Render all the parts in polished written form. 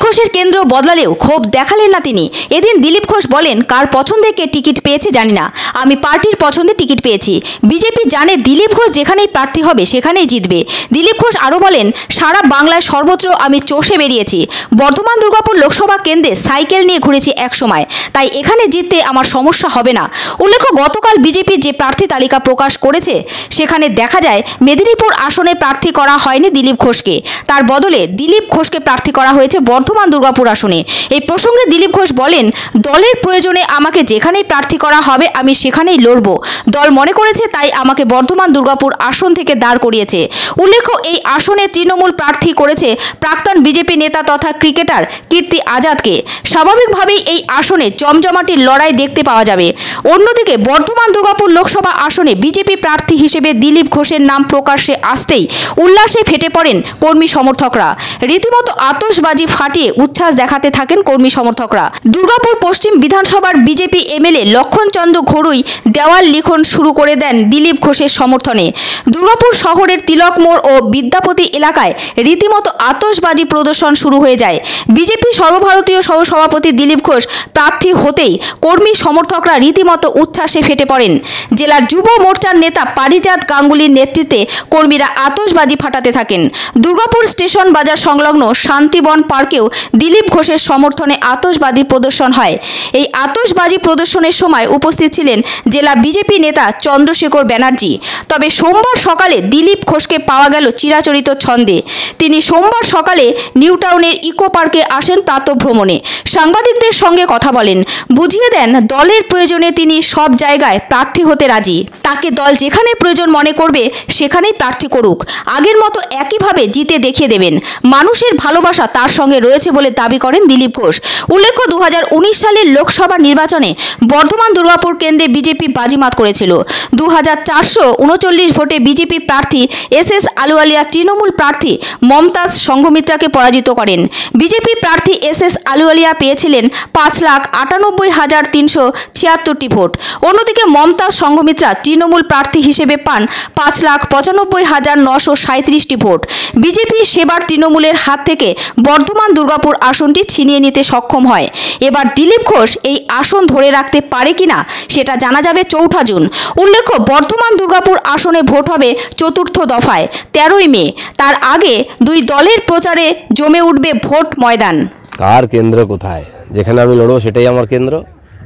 ঘোষের কেন্দ্র বদলালেও ক্ষোভ দেখালেন না তিনি। এদিন দিলীপ ঘোষ বলেন, কার পছন্দে কে টিকিট পেয়েছে জানি না, আমি পার্টির পছন্দে টিকিট পেয়েছি। বিজেপি জানে দিলীপ ঘোষ যেখানেই প্রার্থী হবে সেখানেই জিতবে। দিলীপ ঘোষ আরও বলেন, সারা বাংলায় সর্বত্র আমি চষে বেরিয়েছি। বর্ধমান দুর্গাপুর লোকসভা কেন্দ্রে সাইকেল নিয়ে ঘুরেছি এক সময়, তাই এখানে জিততে আমার সমস্যা হবে না। উল্লেখ্য, গতকাল বিজেপি যে প্রার্থী তালিকা প্রকাশ করেছে সেখানে দেখা যায় মেদিনীপুর আসনে প্রার্থী করা হয়নি দিলীপ ঘোষকে, তার বদলে দিলীপ ঘোষকে প্রার্থী করা হয়েছে বর্ধমান দুর্গাপুর আসনে। এই প্রসঙ্গে দিলীপ ঘোষ বলেন, দলের প্রয়োজনে আমাকে যেখানেই প্রার্থী করা হবে আমি সেখানেই লড়ব। দল মনে করেছে তাই আমাকে বর্ধমান দুর্গাপুর আসন থেকে দাঁড় করিয়েছে। উল্লেখ্য, এই আসনে তৃণমূল প্রার্থী করেছে প্রাক্তন বিজেপি নেতা তথা ক্রিকেটার কীর্তি আজাদকে। স্বাভাবিকভাবেই এই আসনে জমজমাটি লড়াই দেখতে পাওয়া যাবে। অন্যদিকে বর্ধমান দুর্গাপুর লোকসভা আসনে বিজেপি প্রার্থী হিসেবে দিলীপ ঘোষের নাম প্রকাশ্যে আসতেই উল্লাসে ফেটে পড়েন কর্মী সমর্থকরা। রীতিমতো আতশবাজি ফাটিয়ে উচ্ছ্বাস দেখাতে থাকেন কর্মী সমর্থকরা। দুর্গাপুর পশ্চিম বিধানসভার বিজেপি এমএলএ লক্ষণচন্দ্র ঘড়ুই দেওয়াল লিখন শুরু করে দেন দিলীপ ঘোষের সমর্থনে। দুর্গাপুর শহরের তিলক মোড় ও বিদ্যাপতি এলাকায় রীতিমতো আতশবাজি প্রদর্শন শুরু হয়ে যায়। বিজেপি সর্বভারতীয় সহসভাপতি দিলীপ ঘোষ প্রার্থী হতেই কর্মী সমর্থকরা রীতিমতো উচ্ছ্বাসে ফেটে পড়েন। জেলার যুব মোর্চার নেতা পারিজাত গাঙ্গুলির নেতৃত্বে কর্মীরা আতশবাজি ফাটাতে থাকেন। দুর্গাপুর স্টেশন বাজার সংলগ্ন শান্তিবন পার্কেও দিলীপ ঘোষের সমর্থনে আতশবাজি প্রদর্শন হয়। এই আতশবাজি প্রদর্শনের সময় উপস্থিত ছিলেন জেলা বিজেপি নেতা চন্দ্রশেখর ব্যানার্জি। তবে সোমবার সকালে দিলীপ ঘোষকে পাওয়া গেল চিরাচরিত ছন্দে। তিনি সোমবার সকালে নিউ টাউনের ইকো পার্কে আসেন প্রাতঃভ্রমণে। সাংবাদিকদের সঙ্গে কথা বলেন, বুঝিয়ে দেন দলের প্রয়োজনে তিনি সব জায়গায় প্রার্থী হতে রাজি। তাকে দল যেখানে প্রয়োজন মনে করবে সেখানেই প্রার্থী করুক, আগের মতো একইভাবে জিতে দেখিয়ে দেবেন। মানুষের ভালোবাসা তার সঙ্গে রয়েছে বলে দাবি করেন দিলীপ ঘোষ। উল্লেখ্য, 2019 সালের লোকসভা নির্বাচনে বর্ধমান দুর্গাপুর কেন্দ্রে বিজেপি বাজিমাত করেছিল। 2439 ভোটে বিজেপি প্রার্থী এস আলুওয়ালিয়া তৃণমূল প্রার্থী মমতাজ সংঘমিত্রাকে পরাজিত করেন। বিজেপি প্রার্থী এস আলুওয়ালিয়া পেয়েছিলেন 5,98,376টি ভোট। অন্যদিকে মমতাজ সংঘমিত্রা তৃণমূল প্রার্থী হিসেবে পান 5,95,937টি ভোট। বিজেপি সেবার তৃণমূলের হাত থেকে বর্ধমান দুর্গাপুর আসনটি ছিনিয়ে নিতে সক্ষম হয়। এবার দিলীপ ঘোষ এই আসন ধরে রাখতে পারে কিনা সেটা জানা যাবে 4 জুন। উল্লেখ্য, বর্ধমান দুর্গাপুর আসনে ভোট হবে চতুর্থ দফায় 13ই মে। তার আগে দুই দলের প্রচারে জমে উঠবে ভোট ময়দান। কার কেন্দ্র কোথায়, যেখানে আমি লড়বো সেটাই আমার কেন্দ্র,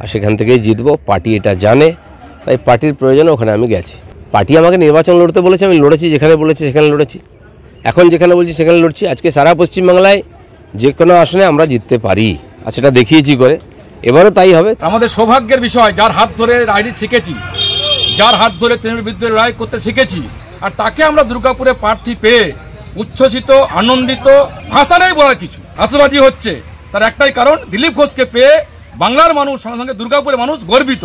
আর সেখান থেকেই জিতবো। পার্টি এটা জানে, তাই পার্টির প্রয়োজনে ওখানে আমি গেছি। পার্টি আমাকে নির্বাচন লড়তে বলেছে, আমি লড়েছি, যেখানে বলেছি সেখানে লড়েছি। এখন যেখানে বলছি সেখানে লড়ছি। আজকে সারা পশ্চিমবাংলায় যে কোনো আসনে আমরা জিততে পারি, আর সেটা দেখিয়েছি করে, এবারও তাই হবে। আমাদের সৌভাগ্যের বিষয়, যার হাত ধরে রাজনীতি শিখেছি, যার হাত ধরে তৃণমূল বিরুদ্ধে লড়াই করতে শিখেছি, আর তাকে আমরা দুর্গাপুরে প্রার্থী পেয়ে উচ্ছ্বসিত, আনন্দিত। ভাষা নেই বলার কিছু। আতশবাজি হচ্ছে, তার একটাই কারণ, দিলীপ ঘোষকে পেয়ে বাংলার মানুষ, সঙ্গে সঙ্গে দুর্গাপুরের মানুষ গর্বিত।